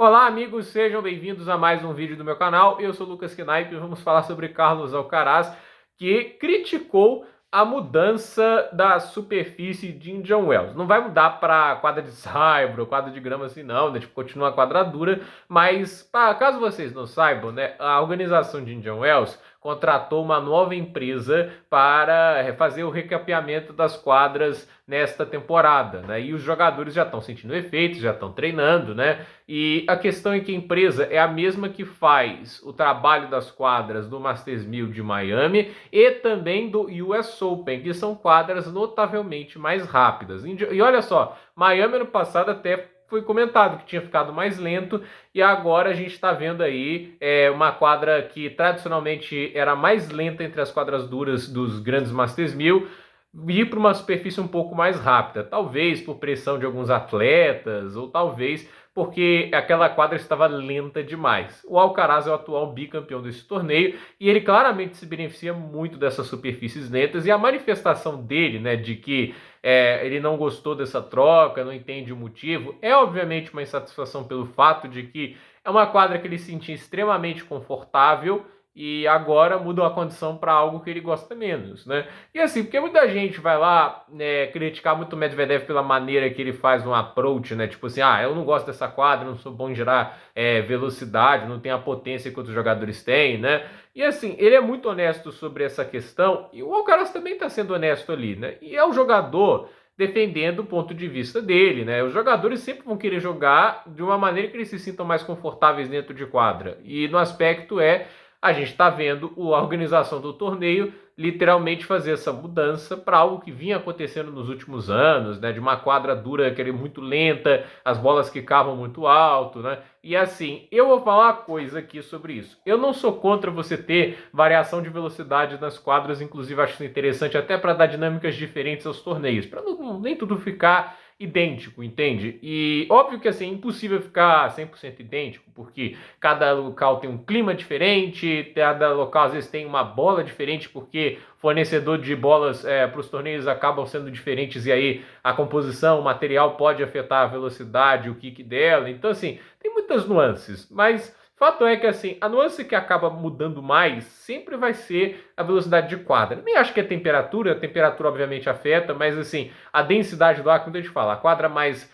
Olá, amigos, sejam bem-vindos a mais um vídeo do meu canal. Eu sou o Lucas Knaip e vamos falar sobre Carlos Alcaraz, que criticou a mudança da superfície de Indian Wells. Não vai mudar para quadra de saibro, quadra de grama assim não, né? Tipo, continua a quadradura, mas caso vocês não saibam, né, a organização de Indian Wells contratou uma nova empresa para fazer o recapeamento das quadras nesta temporada, né? E os jogadores já estão sentindo efeitos, já estão treinando, né? E a questão é que a empresa é a mesma que faz o trabalho das quadras do Masters 1000 de Miami e também do US Open, que são quadras notavelmente mais rápidas. E olha só, Miami ano passado até foi comentado que tinha ficado mais lento e agora a gente está vendo aí uma quadra que tradicionalmente era mais lenta entre as quadras duras dos grandes Masters 1000 ir para uma superfície um pouco mais rápida, talvez por pressão de alguns atletas ou talvez porque aquela quadra estava lenta demais. O Alcaraz é o atual bicampeão desse torneio e ele claramente se beneficia muito dessas superfícies lentas e a manifestação dele, né, de que ele não gostou dessa troca, não entende o motivo, é obviamente uma insatisfação pelo fato de que é uma quadra que ele se sentia extremamente confortável e agora mudou a condição para algo que ele gosta menos, né? E assim, porque muita gente vai lá, né, criticar muito o Medvedev pela maneira que ele faz um approach, né? Tipo assim, eu não gosto dessa quadra, não sou bom em gerar velocidade, não tenho a potência que outros jogadores têm, né? E assim, ele é muito honesto sobre essa questão e o Alcaraz também está sendo honesto ali, né? E é o jogador defendendo o ponto de vista dele, né? Os jogadores sempre vão querer jogar de uma maneira que eles se sintam mais confortáveis dentro de quadra. E no aspecto a gente está vendo a organização do torneio literalmente fazer essa mudança para algo que vinha acontecendo nos últimos anos, né? De uma quadra dura que era muito lenta, as bolas quicavam muito alto, né? E assim, eu vou falar uma coisa aqui sobre isso. Eu não sou contra você ter variação de velocidade nas quadras, inclusive acho isso interessante até para dar dinâmicas diferentes aos torneios, para nem tudo ficar idêntico, entende? E óbvio que assim, é impossível ficar 100% idêntico, porque cada local tem um clima diferente, cada local às vezes tem uma bola diferente, porque fornecedor de bolas para os torneios acabam sendo diferentes e aí a composição, o material pode afetar a velocidade, o kick dela. Então assim, tem muitas nuances, mas fato é que assim, a nuance que acaba mudando mais sempre vai ser a velocidade de quadra. Nem acho que a temperatura obviamente afeta, mas assim, a densidade do ar, quando a gente fala, a quadra mais,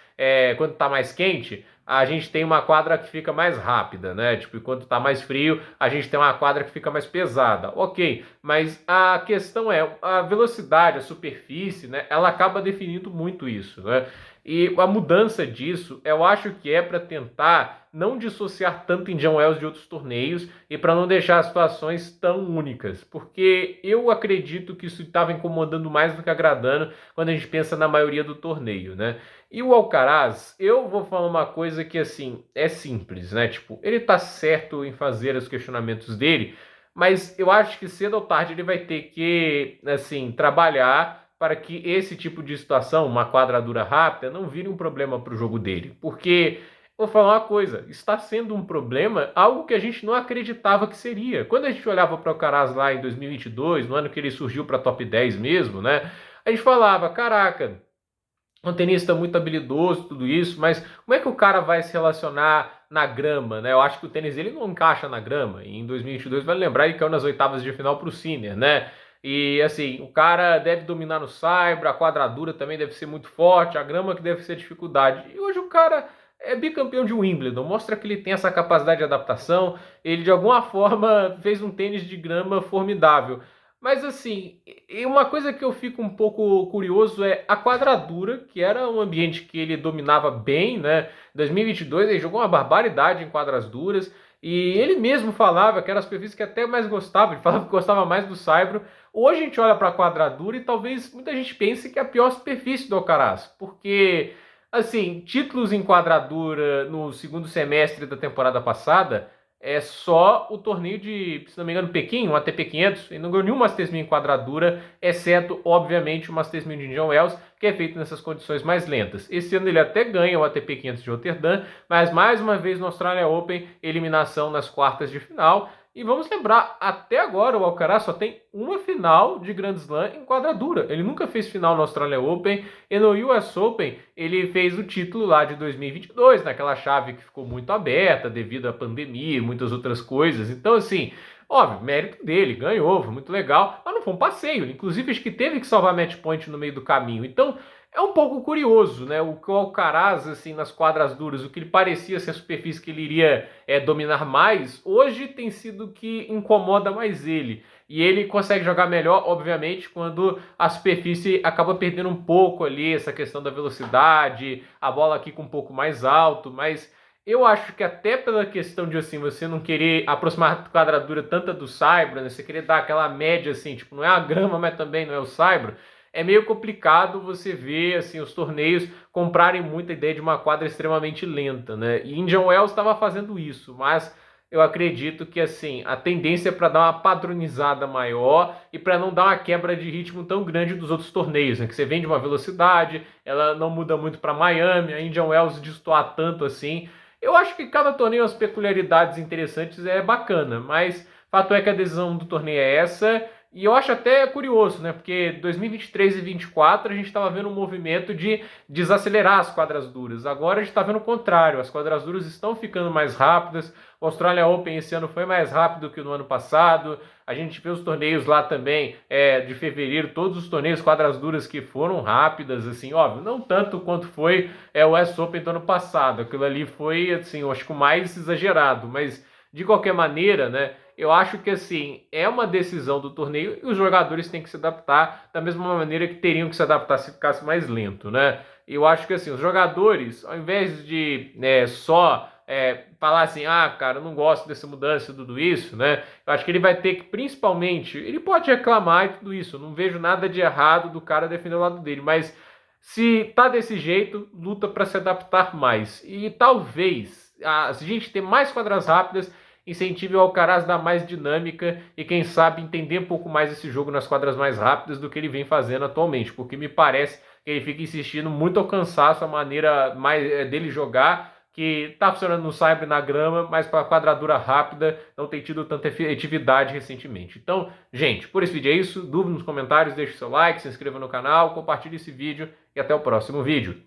quando está mais quente, a gente tem uma quadra que fica mais rápida, né? Tipo, enquanto está mais frio, a gente tem uma quadra que fica mais pesada. Ok, mas a questão é, a velocidade, a superfície, né? Ela acaba definindo muito isso, né? E a mudança disso, eu acho que é para tentar não dissociar tanto Indian Wells de outros torneios e para não deixar as situações tão únicas, porque eu acredito que isso estava incomodando mais do que agradando quando a gente pensa na maioria do torneio, né? E o Alcaraz, eu vou falar uma coisa que assim é simples, né? Tipo, ele tá certo em fazer os questionamentos dele, mas eu acho que cedo ou tarde ele vai ter que, assim, trabalhar para que esse tipo de situação, uma quadradura rápida, não vire um problema para o jogo dele. Porque, vou falar uma coisa, está sendo um problema, algo que a gente não acreditava que seria. Quando a gente olhava para o Alcaraz lá em 2022, no ano que ele surgiu para top 10 mesmo, né? A gente falava, caraca, um tenista muito habilidoso, tudo isso, mas como é que o cara vai se relacionar na grama, né? Eu acho que o tênis dele não encaixa na grama. E em 2022, vale lembrar, ele caiu nas oitavas de final para o Sinner, né? E assim, o cara deve dominar no saibro, a quadradura também deve ser muito forte, a grama que deve ser dificuldade. E hoje o cara é bicampeão de Wimbledon, mostra que ele tem essa capacidade de adaptação, ele de alguma forma fez um tênis de grama formidável. Mas assim, e uma coisa que eu fico um pouco curioso é a quadradura, que era um ambiente que ele dominava bem, né? Em 2022 ele jogou uma barbaridade em quadras duras e ele mesmo falava que era as superfícies que até mais gostava, ele falava que gostava mais do saibro. Hoje a gente olha para a quadradura e talvez muita gente pense que é a pior superfície do Alcaraz, porque assim, títulos em quadradura no segundo semestre da temporada passada é só o torneio de, se não me engano, Pequim, um ATP 500. Ele não ganhou nenhum Masters 1000 em quadradura, exceto, obviamente, o Masters 1000 de Indian Wells, que é feito nessas condições mais lentas. Esse ano ele até ganha o ATP 500 de Roterdã, mas mais uma vez no Australia Open, eliminação nas quartas de final. E vamos lembrar, até agora o Alcaraz só tem uma final de Grand Slam em quadradura. Ele nunca fez final no Australian Open e no US Open ele fez o título lá de 2022, naquela chave que ficou muito aberta devido à pandemia e muitas outras coisas. Então, assim, óbvio, mérito dele, ganhou, foi muito legal, mas não foi um passeio. Inclusive, acho que teve que salvar match point no meio do caminho. Então, é um pouco curioso, né? O Alcaraz, assim, nas quadras duras, o que ele parecia ser a superfície que ele iria dominar mais, hoje tem sido o que incomoda mais ele. E ele consegue jogar melhor, obviamente, quando a superfície acaba perdendo um pouco ali essa questão da velocidade, a bola aqui com um pouco mais alto, mas eu acho que até pela questão de assim, você não querer aproximar a quadradura tanta do saibro, né? Você querer dar aquela média assim, tipo, não é a grama, mas também não é o saibro, é meio complicado você ver assim os torneios comprarem muita ideia de uma quadra extremamente lenta, né? E Indian Wells estava fazendo isso, mas eu acredito que assim a tendência é para dar uma padronizada maior e para não dar uma quebra de ritmo tão grande dos outros torneios, né? Que você vem de uma velocidade, ela não muda muito para Miami, a Indian Wells destoar tanto assim. Eu acho que cada torneio as peculiaridades interessantes é bacana, mas fato é que a decisão do torneio é essa. E eu acho até curioso, né? Porque 2023 e 2024 a gente estava vendo um movimento de desacelerar as quadras duras. Agora a gente está vendo o contrário, as quadras duras estão ficando mais rápidas. O Australia Open esse ano foi mais rápido que no ano passado. A gente vê os torneios lá também de fevereiro, todos os torneios quadras duras que foram rápidas, assim, óbvio, não tanto quanto foi o US Open do ano passado. Aquilo ali foi, assim, eu acho que o mais exagerado, mas de qualquer maneira, né? Eu acho que assim é uma decisão do torneio e os jogadores têm que se adaptar da mesma maneira que teriam que se adaptar se ficasse mais lento, né? Eu acho que assim os jogadores, ao invés de só falar assim, ah, cara, eu não gosto dessa mudança e tudo isso, né? Eu acho que ele vai ter que, principalmente, ele pode reclamar e tudo isso. Eu não vejo nada de errado do cara defender o lado dele, mas se tá desse jeito, luta para se adaptar mais. E talvez a gente ter mais quadras rápidas incentive o Alcaraz a dar mais dinâmica e quem sabe entender um pouco mais esse jogo nas quadras mais rápidas do que ele vem fazendo atualmente, porque me parece que ele fica insistindo muito ao cansaço a maneira mais dele jogar, que tá funcionando no saibro e na grama, mas para quadradura rápida não tem tido tanta efetividade recentemente. Então, gente, por esse vídeo é isso. Dúvida nos comentários, deixe seu like, se inscreva no canal, compartilhe esse vídeo e até o próximo vídeo.